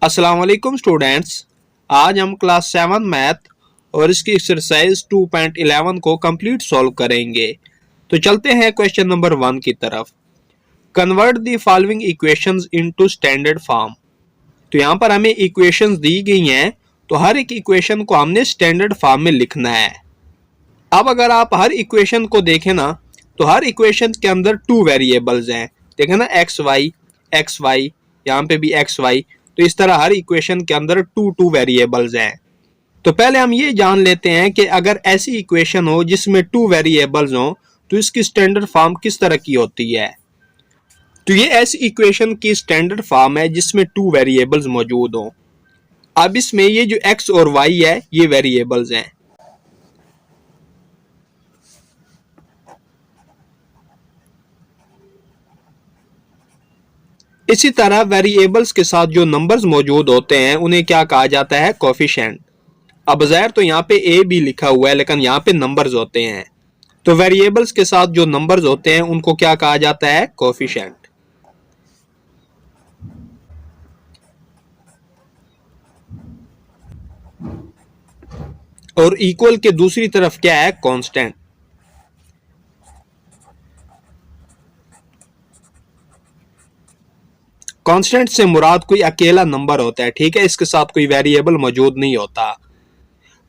अस्सलाम वालेकुम स्टूडेंट्स। आज हम क्लास 7 मैथ और इसकी एक्सरसाइज 2.11 को कंप्लीट सॉल्व करेंगे। तो चलते हैं क्वेश्चन नंबर 1 की तरफ। Convert the following equations into standard form. तो यहाँ पर हमें इक्वेशंस दी गई हैं, तो हर एक इक्वेशन को हमने स्टैंडर्ड फॉर्म में लिखना है। अब अगर आप हर इक्वेशन को देखें ना, तो हर इक्वेशन के अंदर टू वेरिएबल्स हैं। देखें ना, एक्स वाई, यहाँ पे भी एक्स वाई। तो इस तरह हर इक्वेशन के अंदर टू वेरिएबल्स हैं। तो पहले हम ये जान लेते हैं कि अगर ऐसी इक्वेशन हो जिसमें टू वेरिएबल्स हो, तो इसकी स्टैंडर्ड फॉर्म किस तरह की होती है। तो ये ऐसी इक्वेशन की स्टैंडर्ड फॉर्म है जिसमें टू वेरिएबल्स मौजूद हो। अब इसमें ये जो एक्स और वाई है, ये वेरिएबल्स हैं। इसी तरह वेरिएबल्स के साथ जो नंबर्स मौजूद होते हैं उन्हें क्या कहा जाता है, कोफिशिएंट। अब ज़ाहिर तो यहाँ पे ए भी लिखा हुआ है, लेकिन यहाँ पे नंबर्स होते हैं। तो वेरिएबल्स के साथ जो नंबर्स होते हैं उनको क्या कहा जाता है, कोफिशिएंट। और इक्वल के दूसरी तरफ क्या है, कांस्टेंट। कांस्टेंट से मुराद कोई अकेला नंबर होता है, ठीक है, इसके साथ कोई वेरिएबल मौजूद नहीं होता।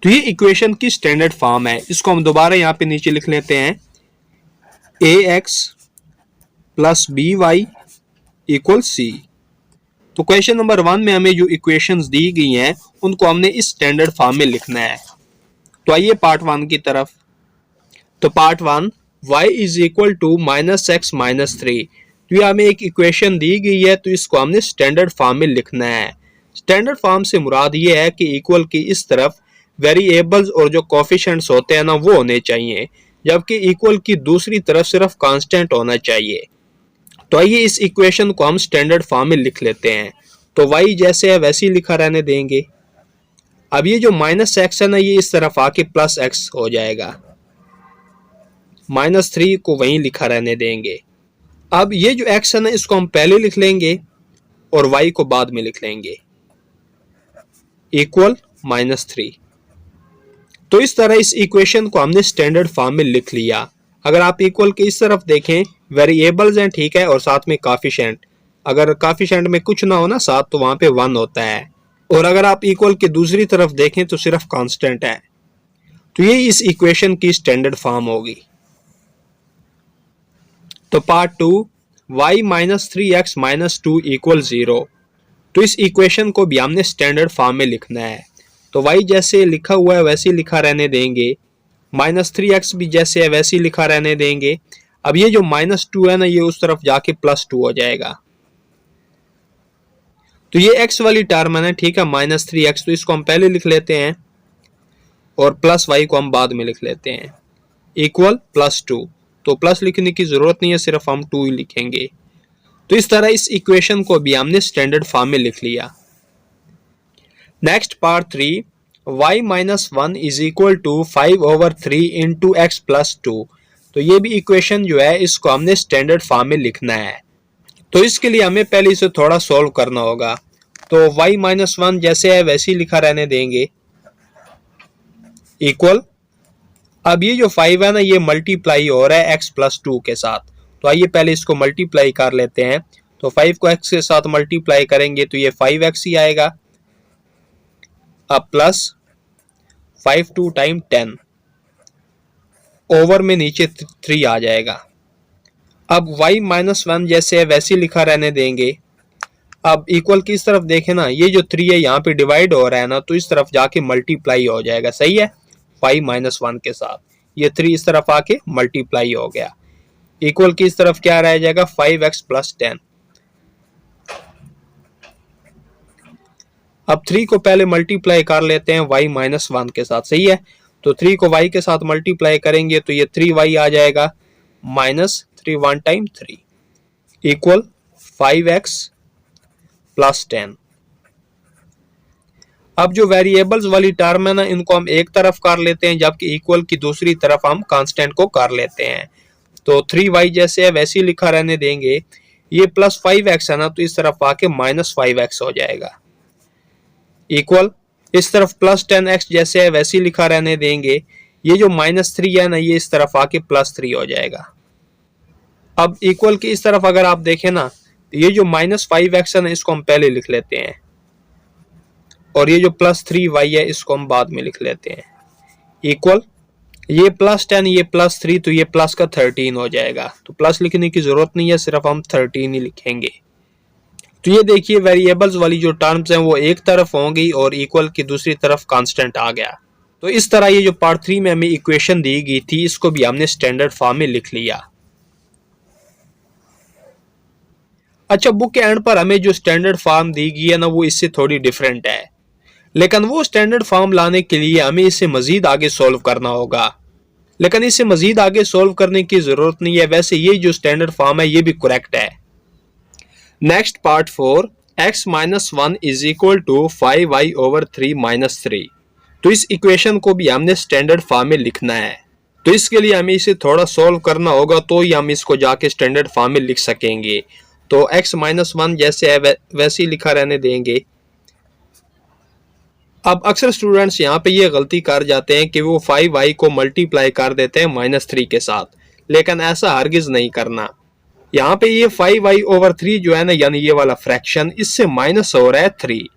तो ये इक्वेशन की स्टैंडर्ड फॉर्म है। इसको हम दोबारा यहाँ पे नीचे लिख लेते हैं, A X plus B Y equal C. तो क्वेश्चन नंबर 1 में हमें जो इक्वेशंस दी गई हैं उनको हमने इस स्टैंडर्ड फॉर्म में लिखना है। तो आइए पार्ट 1 की तरफ। तो part 1, y is equal to minus X minus 3। तो ये हमें एक इक्वेशन दी गई है, तो इसको हमने स्टैंडर्ड फॉर्म में लिखना है। स्टैंडर्ड फॉर्म से मुराद ये है कि इक्वल की इस तरफ वेरिएबल्स और जो कोफिशिएंट्स होते हैं ना, वो होने चाहिए, जबकि इक्वल की दूसरी तरफ सिर्फ कांस्टेंट होना चाहिए। तो आइए इस इक्वेशन को हम स्टैंडर्ड फॉर्म में लिख लेते हैं। तो y जैसे है वैसे ही लिखा रहने देंगे। अब ये जो माइनस एक्स है ना, ये इस तरफ आके प्लस एक्स हो जाएगा। -3 को वहीं लिखा रहने देंगे। अब ये जो x है ना, इसको हम पहले लिख लेंगे और y को बाद में लिख लेंगे, इक्वल -3। तो इस तरह इस इक्वेशन को हमने स्टैंडर्ड फॉर्म में लिख लिया। अगर आप इक्वल के इस तरफ देखें, वेरिएबल्स हैं, ठीक है, और साथ में काफिशिएंट। अगर काफिशिएंट में कुछ ना हो ना साथ, तो वहां पे 1 होता है। और अगर आप इक्वल के दूसरी तरफ देखें तो सिर्फ कांस्टेंट है। तो ये इस इक्वेशन की स्टैंडर्ड फॉर्म होगी। तो part 2, y minus 3x minus 2 equal 0। तो इस इक्वेशन को भी हमने स्टैंडर्ड फॉर्म में लिखना है। तो y जैसे लिखा हुआ है वैसे ही लिखा रहने देंगे, -3x भी जैसे है वैसे ही लिखा रहने देंगे। अब ये जो -2 है ना, ये उस तरफ जाके +2 हो जाएगा। तो ये x वाली टर्म है ना, ठीक है, -3x, तो इसको हम पहले लिख लेते हैं और प्लस y को हम बाद में लिख लेते हैं, इक्वल +2। तो प्लस लिखने की जरूरत नहीं है, सिर्फ हम 2 ही लिखेंगे। तो इस तरह इस इक्वेशन को भी हमने स्टैंडर्ड फॉर्म में लिख लिया। नेक्स्ट पार्ट 3, y माइनस 1 is equal to 5/3 into X plus 2। तो ये भी इक्वेशन जो है इसको हमने स्टैंडर्ड फॉर्म में लिखना है। तो इसके लिए हमें पहले इसे थोड़ा सॉल्व करना होगा। तो y माइनस 1 जैसे है वैसे ही लिखा रहने देंगे, इक्वल। अब ये जो 5 है ना, ये मल्टीप्लाई हो रहा है x प्लस 2 के साथ। तो आइए पहले इसको मल्टीप्लाई कर लेते हैं। तो 5 को x के साथ मल्टीप्लाई करेंगे तो ये 5x ही आएगा। अब प्लस 5 2 टाइम 10, ओवर में नीचे 3 आ जाएगा। अब y माइनस 1 जैसे है वैसे लिखा रहने देंगे। अब इक्वल की इस तरफ देखें ना, ये जो 3 है यहाँ पे डिवाइड हो रहा है ना, तो इस तरफ जाके मल्टीप्लाई हो जाएगा, सही है, 5 माइनस 1 के साथ। ये 3 इस तरफ आके मल्टीप्लाई हो गया। इक्वल की इस तरफ क्या रह जाएगा, 5x प्लस 10। अब 3 को पहले मल्टीप्लाई कर लेते हैं y माइनस 1 के साथ, सही है। तो 3 को y के साथ मल्टीप्लाई करेंगे तो ये 3y आ जाएगा, -3 1 टाइम 3 इक्वल 5x प्लस 10। अब जो वेरिएबल्स वाली टर्म है ना, इनको हम एक तरफ कर लेते हैं, जबकि इक्वल की दूसरी तरफ हम कांस्टेंट को कर लेते हैं। तो 3y जैसे है वैसे ही लिखा रहने देंगे। ये +5x है ना, तो इस तरफ आके -5x हो जाएगा। इक्वल इस तरफ +10x जैसे है वैसे ही लिखा रहने देंगे। ये जो -3 है ना, ये इस तरफ आके +3 हो जाएगा। अब इक्वल की इस तरफ अगर आप देखें ना, तो ये जो -5x है ना, इसको हम पहले लिख लेते हैं, और ये जो +3y है इसको हम बाद में लिख लेते हैं। इक्वल ये +10 ये +3, तो ये प्लस का 13 हो जाएगा। तो प्लस लिखने की जरूरत नहीं है, सिर्फ हम 13 ही लिखेंगे। तो ये देखिए वेरिएबल्स वाली जो टर्म्स हैं वो एक तरफ होंगी और इक्वल की दूसरी तरफ कांस्टेंट आ गया। तो इस तरह ये जो पार्ट 3 में हमें इक्वेशन दी गई थी, इसको भी हमने स्टैंडर्ड फॉर्म में लिख लिया। अच्छा, बुक के एंड पर हमें जो स्टैंडर्ड फॉर्म दी गई है ना, वो इससे थोड़ी डिफरेंट है, लेकिन वो स्टैंडर्ड फॉर्म लाने के लिए हमें इसे मजीद आगे सोल्व करना होगा। लेकिन इसे मजीद आगे सोल्व करने की जरूरत नहीं है, वैसे ये जो स्टैंडर्ड फॉर्म है ये भी करेक्ट है। Next part 4, x-1 is equal to 5y/3 - 3। तो इस इक्वेशन को भी हमने स्टैंडर्ड फॉर्म में लिखना है। तो इसके लिए हमें इसे थोड़ा सोल्व करना होगा, तो ही हम इसको जाके स्टैंडर्ड फॉर्म में लिख सकेंगे। तो x-1 जैसे है वैसे ही लिखा रहने देंगे। अब अक्सर स्टूडेंट्स यहाँ पे ये गलती कर जाते हैं कि वो 5y को मल्टीप्लाई कर देते हैं -3 के साथ, लेकिन ऐसा हरगिज नहीं करना। यहाँ पे ये 5y/3 जो है ना, यानी ये वाला फ्रैक्शन, इससे माइनस हो रहा है 3।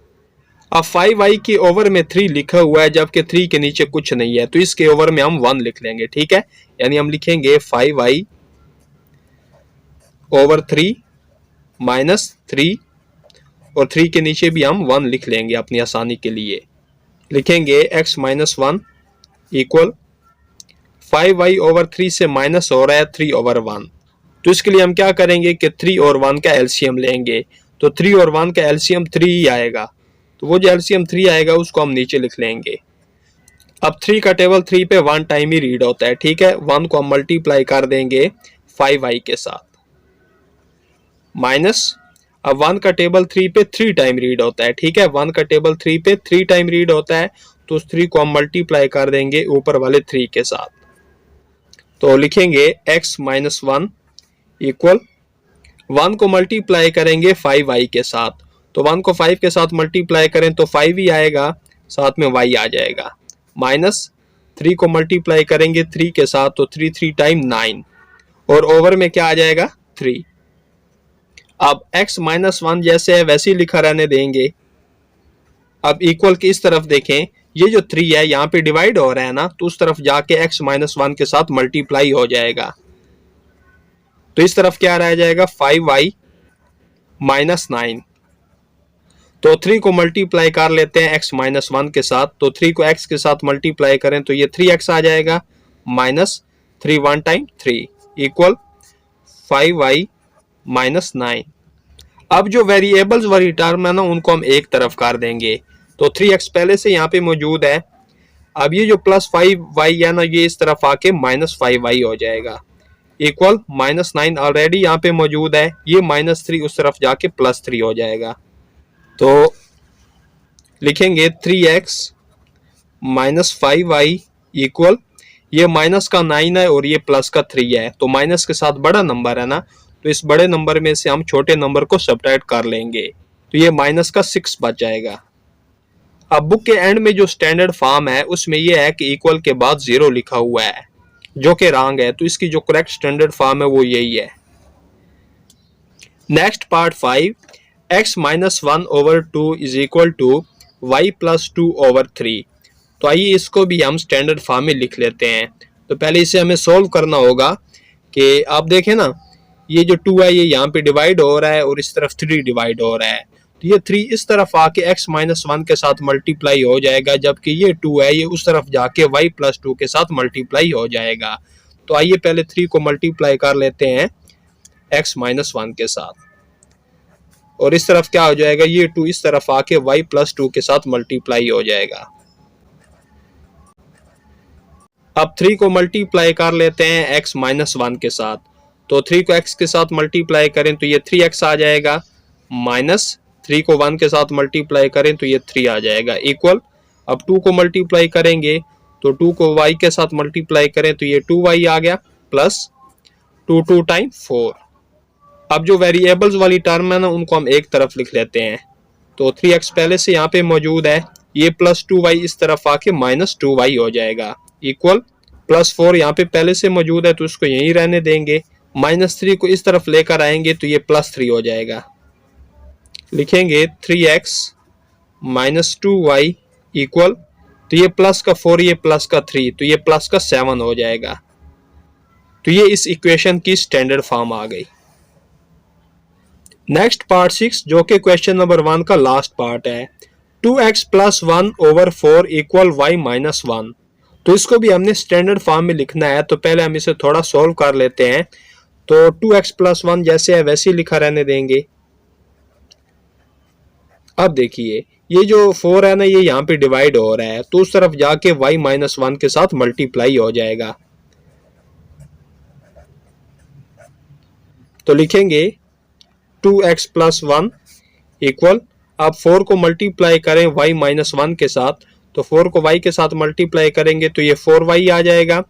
अब 5y के ओवर में 3 लिखा हुआ है, जबकि 3 के नीचे कुछ नहीं है, तो इसके ओवर में हम 1 लिख लेंगे। ठीक है, यानी हम लिखेंगे 5y/3 -3, और 3 के नीचे भी हम 1 लिख लेंगे अपनी आसानी के लिए। लिखेंगे x-1 इक्वल 5y/3 से माइनस हो रहा है 3/1। तो इसके लिए हम क्या करेंगे कि 3 और 1 का एलसीएम लेंगे। तो 3 और 1 का एलसीएम 3 ही आएगा, तो वो जो एलसीएम 3 आएगा उसको हम नीचे लिख लेंगे। अब 3 का टेबल 3 पे 1 टाइम ही रीड होता है। ठीक है, 1 को हम मल्टीप्लाई कर देंगे 5y के साथ, माइनस अब 1 का टेबल 3 पे 3 टाइम रीड होता है। ठीक है, 1 का टेबल 3 पे 3 टाइम रीड होता है, तो उस 3 को हम मल्टीप्लाई कर देंगे ऊपर वाले 3 के साथ। तो लिखेंगे x-1 इक्वल 1 को मल्टीप्लाई करेंगे 5y के साथ, तो 1 को 5 के साथ मल्टीप्लाई करें तो 5 ही आएगा, साथ में y आ जाएगा, माइनस 3 को मल्टीप्लाई करेंगे 3 के साथ, तो 3 टाइम 9, और ओवर में क्या आ जाएगा 3। अब x-1 जैसे है वैसे ही लिखा रहने देंगे। अब इक्वल की इस तरफ देखें, ये जो 3 है यहाँ पे डिवाइड हो रहा है ना, तो उस तरफ जाके x-1 के साथ मल्टीप्लाई हो जाएगा, तो इस तरफ क्या रह जाएगा 5y - 9। तो 3 को मल्टीप्लाई कर लेते हैं x-1 के साथ, तो 3 को x के साथ मल्टीप्लाई करें तो ये 3x आ जाएगा, माइनस 3 1 टाइम 3 इक्वल 5y - 9। अब जो वेरिएबल्स वाली टर्म है ना, उनको हम एक तरफ कर देंगे। तो 3x पहले से यहाँ पे मौजूद है। अब ये जो +5y है ना, ये इस तरफ आके -5y हो जाएगा, इक्वल -9 ऑलरेडी यहाँ पे मौजूद है, ये -3 उस तरफ जाके +3 हो जाएगा। तो लिखेंगे 3x - 5y इक्वल, ये माइनस का 9 है और ये प्लस का 3 है, तो माइनस के साथ बड़ा नंबर है ना, तो इस बड़े नंबर में से हम छोटे नंबर को सब्ट्रैक्ट कर लेंगे, तो ये माइनस का 6 बच जाएगा। अब बुक के एंड में जो स्टैंडर्ड फॉर्म है उसमें ये है कि इक्वल के बाद 0 लिखा हुआ है, जो कि रॉन्ग है, तो इसकी जो करेक्ट स्टैंडर्ड फॉर्म है वो यही है। Next part 5, x-1/2 is equal to y + 2/3। तो आइए इसको भी हम स्टैंडर्ड फॉर्म में लिख लेते हैं। तो पहले इसे हमें सोल्व करना होगा कि आप देखें ना, ये जो 2 है ये यहाँ पे डिवाइड हो रहा है और इस तरफ 3 डिवाइड हो रहा है, तो ये 3 इस तरफ आके x-1 के साथ मल्टीप्लाई हो जाएगा, जबकि ये 2 है ये उस तरफ जाके y + 2 के साथ मल्टीप्लाई हो जाएगा। तो आइए पहले 3 को मल्टीप्लाई कर लेते हैं x-1 के साथ, और इस तरफ क्या हो जाएगा, ये 2 इस तरफ आके y + 2 के साथ मल्टीप्लाई हो जाएगा। अब 3 को मल्टीप्लाई कर लेते हैं x-1 के साथ, तो 3 को x के साथ मल्टीप्लाई करें तो ये 3x आ जाएगा, माइनस 3 को 1 के साथ मल्टीप्लाई करें तो ये 3 आ जाएगा, इक्वल अब 2 को मल्टीप्लाई करेंगे तो 2 को y के साथ मल्टीप्लाई करें तो ये 2y आ गया, प्लस 2 टाइम 4। अब जो वेरिएबल्स वाली टर्म है ना, उनको हम एक तरफ लिख लेते हैं। तो 3x पहले से यहाँ पे मौजूद है, ये +2y इस तरफ आके -2y हो जाएगा, इक्वल +4 यहाँ पे पहले से मौजूद है तो इसको यहीं रहने देंगे, -3 को इस तरफ लेकर आएंगे तो ये +3 हो जाएगा। लिखेंगे 3x -2y इक्वल, तो ये प्लस का 4, ये प्लस का 3, तो ये प्लस का 7 हो जाएगा। तो ये इस इक्वेशन की स्टैंडर्ड फॉर्म आ गई। नेक्स्ट पार्ट 6 जो कि क्वेश्चन नंबर 1 का लास्ट पार्ट है, 2x + 1/4 इक्वल y - 1। तो इसको भी हमने स्टैंडर्ड फॉर्म में लिखना है, तो पहले हम इसे थोड़ा सॉल्व कर लेते हैं। तो 2x + 1 जैसे है वैसे ही लिखा रहने देंगे। अब देखिए ये जो 4 है ना, ये यहाँ पे डिवाइड हो रहा है तो उस तरफ जाके y - 1 के साथ मल्टीप्लाई हो जाएगा। तो लिखेंगे 2x + 1 इक्वल, आप 4 को मल्टीप्लाई करें y - 1 के साथ, तो 4 को y के साथ मल्टीप्लाई करेंगे तो ये 4y आ जाएगा,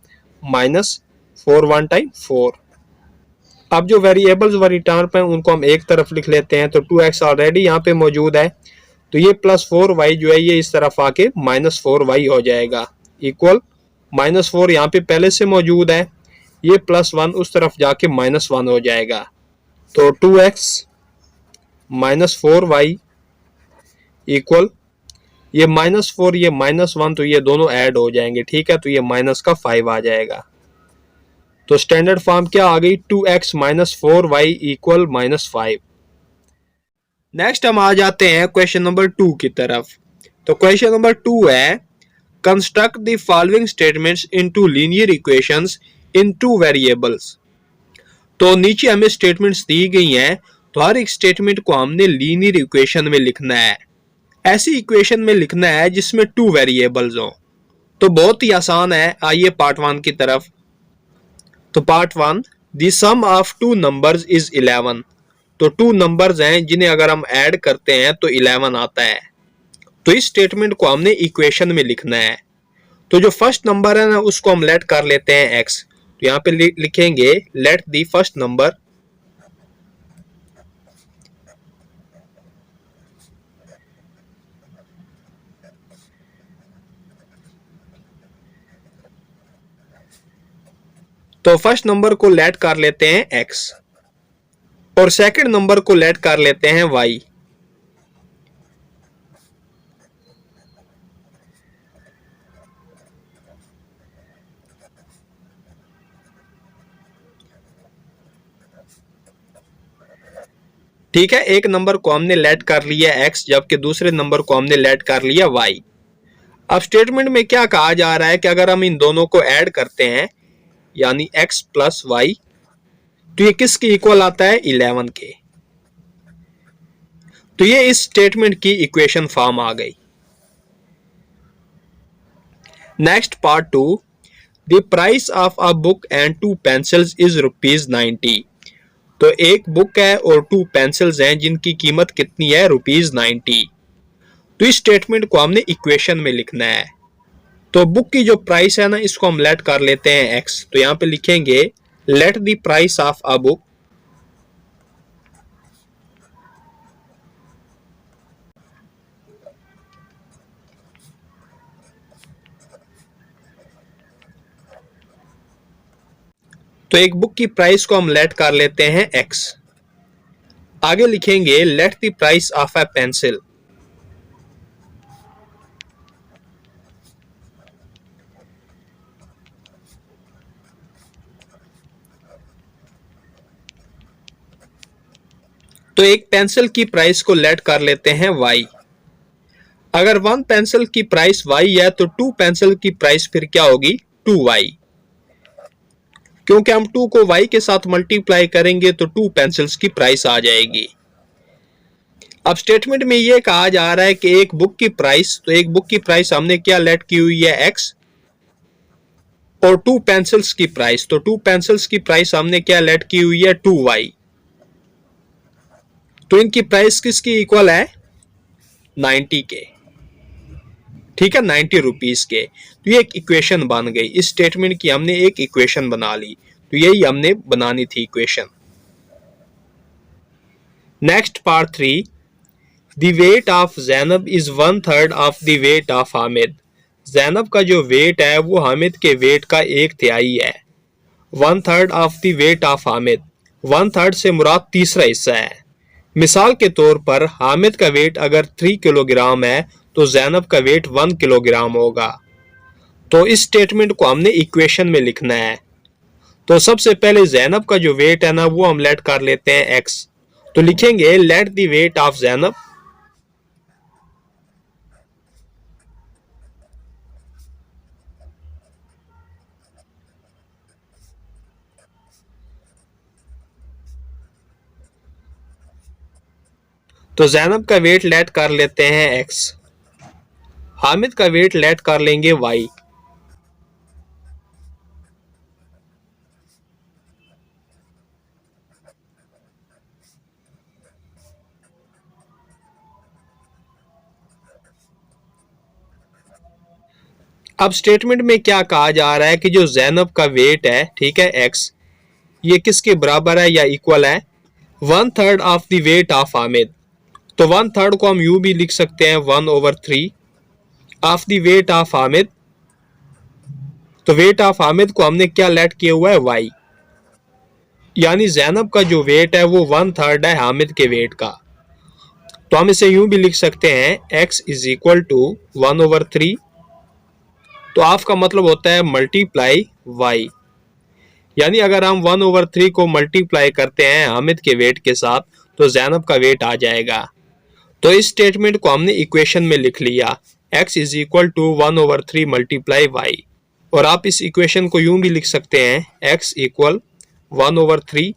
-4 1 टाइम 4। अब जो वेरिएबल्स व रिटर्न पे उनको हम एक तरफ लिख लेते हैं। तो 2x ऑलरेडी यहाँ पे मौजूद है, तो ये +4y जो है ये इस तरफ आके -4y हो जाएगा, इक्वल -4 यहाँ पे पहले से मौजूद है, ये +1 उस तरफ जाके -1 हो जाएगा। तो 2x -4y इक्वल, ये -4 ये -1 तो ये दोनों ऐड हो जाएंगे, ठीक है, तो ये -5 आ जाएगा। तो स्टैंडर्ड फॉर्म क्या आ गई, 2x - 4y इक्वल -5। नेक्स्ट हम आ जाते हैं क्वेश्चन नंबर 2 की तरफ। तो क्वेश्चन नंबर 2 है, construct the following statements into linear equations in 2 variables. तो नीचे हमें स्टेटमेंट्स दी गई हैं, तो हर एक स्टेटमेंट को हमने लीनियर इक्वेशन में लिखना है। ऐसी इक्वेशन में लिखना है जिसमें 2 वेरिएबल्स हो। तो बहुत ही आसान है, आइए पार्ट 1 की तरफ। तो part 1, the sum of 2 numbers is 11। तो 2 नंबर्स हैं जिन्हें अगर हम ऐड करते हैं तो 11 आता है। तो इस स्टेटमेंट को हमने इक्वेशन में लिखना है। तो जो फर्स्ट नंबर है ना उसको हम लेट कर लेते हैं x। तो यहाँ पे लिखेंगे लेट द फर्स्ट नंबर तो फर्स्ट नंबर को लेट कर लेते हैं x और सेकंड नंबर को लेट कर लेते हैं y। ठीक है, एक नंबर को हमने लेट कर लिया x जबकि दूसरे नंबर को हमने लेट कर लिया y। अब स्टेटमेंट में क्या कहा जा रहा है कि अगर हम इन दोनों को ऐड करते हैं यानी x + y, तो ये किसके इक्वल आता है, 11 के। तो ये इस स्टेटमेंट की इक्वेशन फॉर्म आ गई। Next part 2, the price of a book and 2 pencils is ₹90। तो एक बुक है और 2 पेंसिल्स हैं जिनकी कीमत कितनी है, ₹90। तो इस स्टेटमेंट को हमने इक्वेशन में लिखना है। तो बुक की जो प्राइस है ना इसको हम लेट कर लेते हैं x। तो यहाँ पे लिखेंगे let the price of a book तो एक बुक की प्राइस को हम लेट कर लेते हैं x। आगे लिखेंगे let the price of a pencil. तो एक पेंसिल की प्राइस को लेट कर लेते हैं y। अगर 1 पेंसिल की प्राइस y है तो 2 पेंसिल की प्राइस फिर क्या होगी, 2y। क्योंकि हम 2 को y के साथ मल्टीप्लाई करेंगे तो 2 पेंसिल्स की प्राइस आ जाएगी। अब स्टेटमेंट में यह कहा जा रहा है कि एक बुक की प्राइस, तो एक बुक की प्राइस हमने क्या लेट की हुई है, x, और 2 पेंसिल्स की प्राइस, तो 2 पेंसिल्स की प्राइस हमने क्या लेट की हुई है, 2y। तो इनकी प्राइस किसकी इक्वल है, 90 के, ठीक है, 90 रुपीस के। तो ये एक इक्वेशन बन गई, इस स्टेटमेंट की हमने एक इक्वेशन बना ली। तो यही हमने बनानी थी equation. Next part 3, the weight of Zainab is 1/3 of the weight of Hamid. Zainab का जो वेट है वो हामिद के वेट का 1/3 है। 1/3 of the weight of Hamid, 1/3 से मुराद तीसरा हिस्सा है। मिसाल के तौर पर हामिद का वेट अगर 3 किलोग्राम है तो जैनब का वेट 1 किलोग्राम होगा। तो इस स्टेटमेंट को हमने इक्वेशन में लिखना है। तो सबसे पहले जैनब का जो वेट है ना वो हम लेट कर लेते हैं x। तो लिखेंगे let the weight of Zainab तो जैनब का वेट लेट कर लेते हैं x। हामिद का वेट लेट कर लेंगे y। अब स्टेटमेंट में क्या कहा जा रहा है कि जो जैनब का वेट है, ठीक है, x, ये किसके बराबर है या इक्वल है? 1/3 of the weight of Hamid. तो 1/3 को हम यूं भी लिख सकते हैं 1/3 of the weight of Hamid. तो वेट ऑफ हामिद को हमने क्या लेट किया हुआ है? y। यानी जैनब का जो वेट है वो 1/3 है हामिद के वेट का। तो हम इसे यूं भी लिख सकते हैं x इज इक्वल टू 1/3। तो ऑफ का मतलब होता है मल्टीप्लाई y। यानी अगर हम 1/3 को मल्टीप्लाई करते हैं हामिद के वेट के साथ तो जैनब का वेट आ जाएगा। तो इस स्टेटमेंट को हमने इक्वेशन में लिख लिया, x is equal to 1/3 multiply y। और आप इस इक्वेशन को यूं भी लिख सकते हैं x इक्वल 1/3।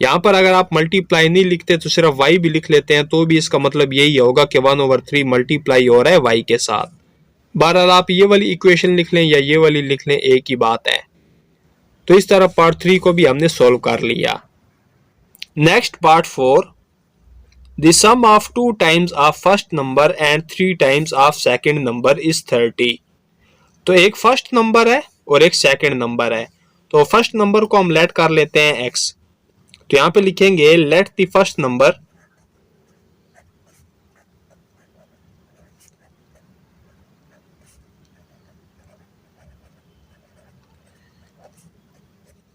यहाँ पर अगर आप मल्टीप्लाई नहीं लिखते तो सिर्फ y भी लिख लेते हैं तो भी इसका मतलब यही होगा कि 1/3 मल्टीप्लाई हो रहा है y के साथ। बहरहाल आप ये वाली इक्वेशन लिख लें या ये वाली लिख लें, एक ही बात है। तो इस तरह पार्ट 3 को भी हमने सॉल्व कर लिया। Next part 4, the sum of 2 times of first number and 3 times of second number is 30। तो एक फर्स्ट नंबर है और एक सेकंड नंबर है। तो फर्स्ट नंबर को हम लेट कर लेते हैं x। तो यहां पे लिखेंगे लेट द फर्स्ट नंबर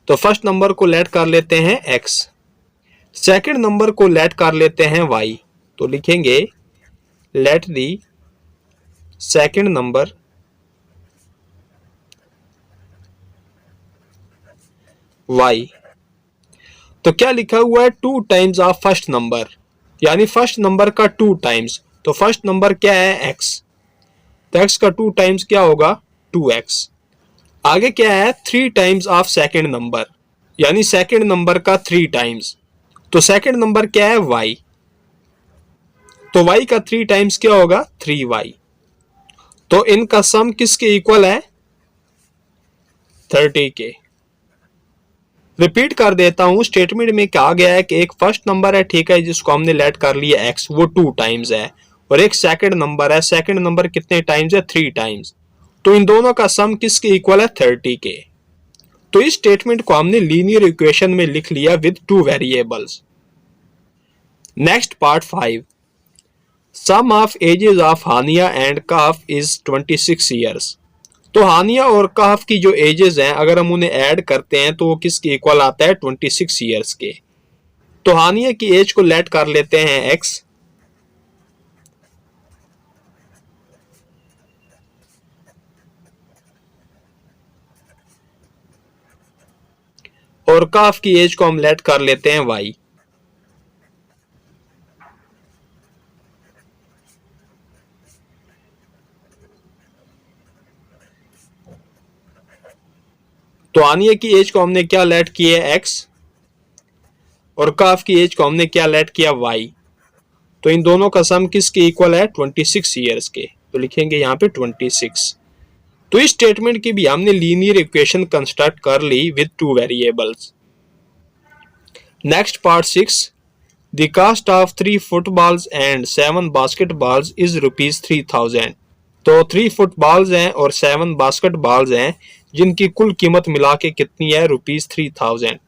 तो फर्स्ट नंबर को लेट कर लेते हैं x। सेकंड नंबर को लेट कर लेते हैं y। तो लिखेंगे let the second number y। तो क्या लिखा हुआ है? 2 टाइम्स ऑफ फर्स्ट नंबर, यानी फर्स्ट नंबर का 2 टाइम्स। तो फर्स्ट नंबर क्या है? x। तो x का 2 टाइम्स क्या होगा? 2x। आगे क्या है? 3 टाइम्स ऑफ सेकंड नंबर, यानी सेकंड नंबर का 3 टाइम्स। तो सेकंड नंबर क्या है? y। तो y का 3 टाइम्स क्या होगा? 3y। तो इनका सम किसके इक्वल है? 30 के। रिपीट कर देता हूं, स्टेटमेंट में कहा गया है कि एक फर्स्ट नंबर है, ठीक है, जिसको हमने लेट कर लिया x, वो 2 टाइम्स है, और एक सेकंड नंबर है। सेकंड नंबर कितने टाइम्स है? 3 टाइम्स। तो इन दोनों का सम किसके इक्वल है? 30 के। तो इस स्टेटमेंट को हमने लीनियर इक्वेशन में लिख लिया with 2 variables. Next part 5, sum of ages of Haniya and Kahaf is 26 years. तो हानिया और कहफ की जो एजेस हैं अगर हम उन्हें ऐड करते हैं तो वो किसके इक्वल आता है? 26 ईयर्स के। तो हानिया की एज को लेट कर लेते हैं x, और कहफ की एज को हम लेट कर लेते हैं y। तो हानिया की एज को हमने क्या लेट किया है? x, और कहफ की एज को हमने क्या लेट किया? y। तो इन दोनों का सम किसके इक्वल है? 26 ईयर्स के। तो लिखेंगे यहाँ पे 26। तो इस स्टेटमेंट की भी हमने लीनियर इक्वेशन कंस्ट्रक्ट कर ली with 2 variables. Next part 6, the cost of 3 footballs and 7 basketballs is ₹3000। तो 3 फुटबॉल्स हैं और 7 बास्केटबॉल्स हैं जिनकी कुल कीमत मिला के कितनी है? ₹3000।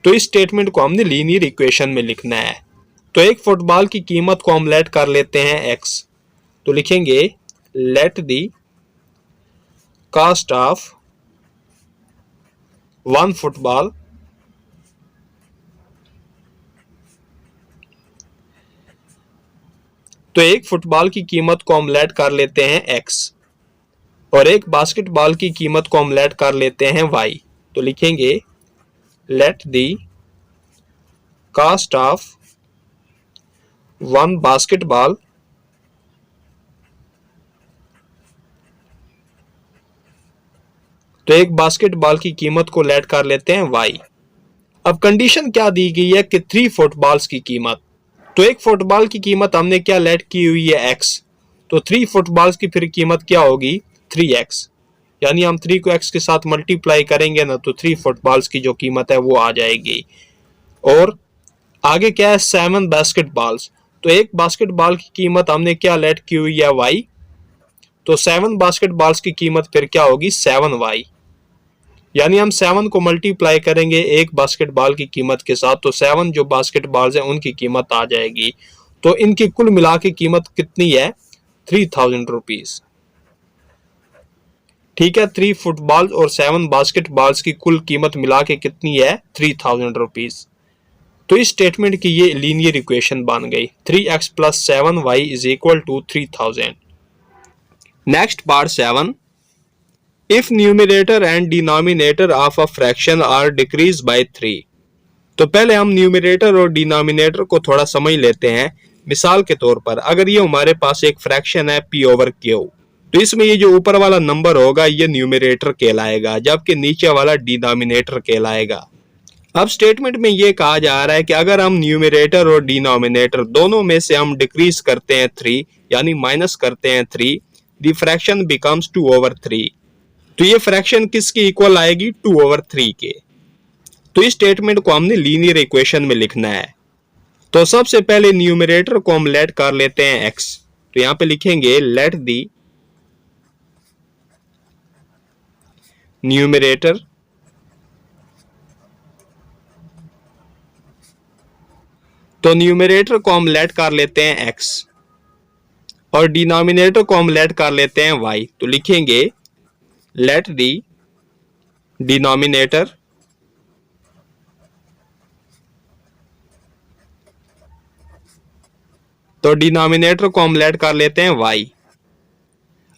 तो इस स्टेटमेंट को हमने लीनियर इक्वेशन में लिखना है। तो एक फुटबॉल की कीमत को हम लेट कर लेते हैं x, तो लिखेंगे let the cost of one football तो एक फुटबॉल की कीमत को हम लेट कर लेते हैं x और एक बास्केटबॉल की कीमत को हम लेट कर लेते हैं y, तो लिखेंगे let the cost of one basketball तो एक बास्केटबॉल की कीमत को लेट कर लेते हैं y। अब कंडीशन क्या दी गई है कि 3 फुटबॉल्स की कीमत, तो एक फुटबॉल की कीमत हमने क्या लेट की हुई है x, तो 3 फुटबॉल्स की फिर कीमत क्या होगी 3x, यानी हम 3 को x के साथ मल्टीप्लाई करेंगे ना तो 3 फुटबॉल्स की जो कीमत है वो आ जाएगी। और आगे क्या है 7 बास्केटबॉल्स, तो एक बास्केटबॉल की कीमत हमने क्या लेट की हुई है y, तो 7 बास्केटबॉल्स की कीमत फिर क्या होगी 7y, यानी हम 7 को मल्टीप्लाई करेंगे एक बास्केटबॉल की कीमत के साथ तो 7 जो बास्केटबॉल्स हैं उनकी कीमत आ जाएगी। तो इनकी कुल मिला के कीमत कितनी है 3000 रुपीज। ठीक है, 3 फुटबॉल्स और 7 बास्केटबॉल्स की कुल कीमत मिला के कितनी है 3000 रुपीज। तो इस स्टेटमेंट की ये लीनियर इक्वेशन बन गई 3x plus 7y is equal to 3000। Next part 7, if numerator and denominator of a fraction are decreased by 3। तो पहले हम न्यूमरेटर और डिनोमिनेटर को थोड़ा समझ लेते हैं। मिसाल के तौर पर अगर ये हमारे पास एक फ्रैक्शन है p ओवर q, तो इसमें ये जो ऊपर वाला नंबर होगा ये न्यूमरेटर कहलाएगा जबकि नीचे वाला डिनोमिनेटर कहलाएगा। अब स्टेटमेंट में ये कहा जा रहा है कि अगर हम न्यूमरेटर और डिनोमिनेटर दोनों में से हम डिक्रीज करते हैं 3 यानी माइनस करते हैं 3, द फ्रैक्शन बिकम्स 2 ओवर 3। तो ये फ्रैक्शन किसकी इक्वल आएगी 2 ओवर 3 के। तो इस स्टेटमेंट को हमने लीनियर इक्वेशन में लिखना है। तो सबसे पहले न्यूमरेटर को हम लेट कर लेते हैं x, तो यहां पे लिखेंगे लेट दी न्यूमरेटर तो न्यूमरेटर को हम लेट कर लेते हैं x और डिनोमिनेटर को हम लेट कर लेते हैं y, तो लिखेंगे लेट दी डिनोमिनेटर तो डिनोमिनेटर को हम लेट कर लेते हैं y।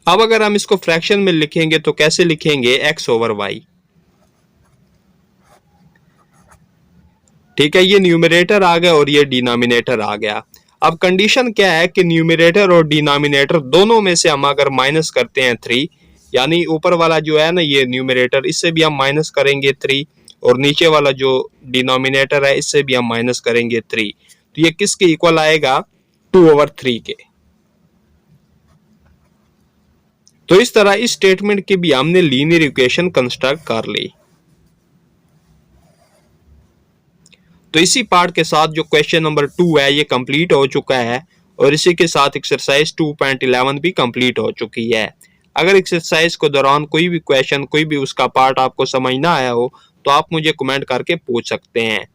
अब अगर हम इसको फ्रैक्शन में लिखेंगे तो कैसे लिखेंगे x ओवर y। ठीक है, ये न्यूमरेटर आ गया और ये डिनोमिनेटर आ गया। अब कंडीशन क्या है कि न्यूमरेटर और डिनोमिनेटर दोनों में से हम अगर माइनस करते हैं 3, यानी ऊपर वाला जो है ना ये न्यूमरेटर, इससे भी हम माइनस करेंगे 3 और नीचे वाला जो डिनोमिनेटर है इससे भी हम माइनस करेंगे 3, तो ये किसके इक्वल आएगा 2 ओवर 3 के। तो इस तरह इस स्टेटमेंट की भी हमने लीनियर इक्वेशन कंस्ट्रक्ट कर ली। तो इसी पार्ट के साथ जो क्वेश्चन नंबर 2 है ये कंप्लीट हो चुका है और इसी के साथ एक्सरसाइज 2.11 भी कंप्लीट हो चुकी है। अगर एक्सरसाइज के दौरान कोई भी क्वेश्चन कोई भी उसका पार्ट आपको समझ ना आया हो तो आप मुझे कमेंट करके पूछ सकते हैं।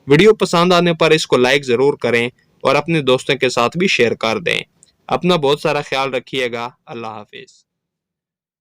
वीडियो पसंद आने पर इसको लाइक जरूर करें और अपने दोस्तों के साथ भी शेयर कर दें। अपना बहुत सारा ख्याल रखिएगा। अल्लाह हाफिज।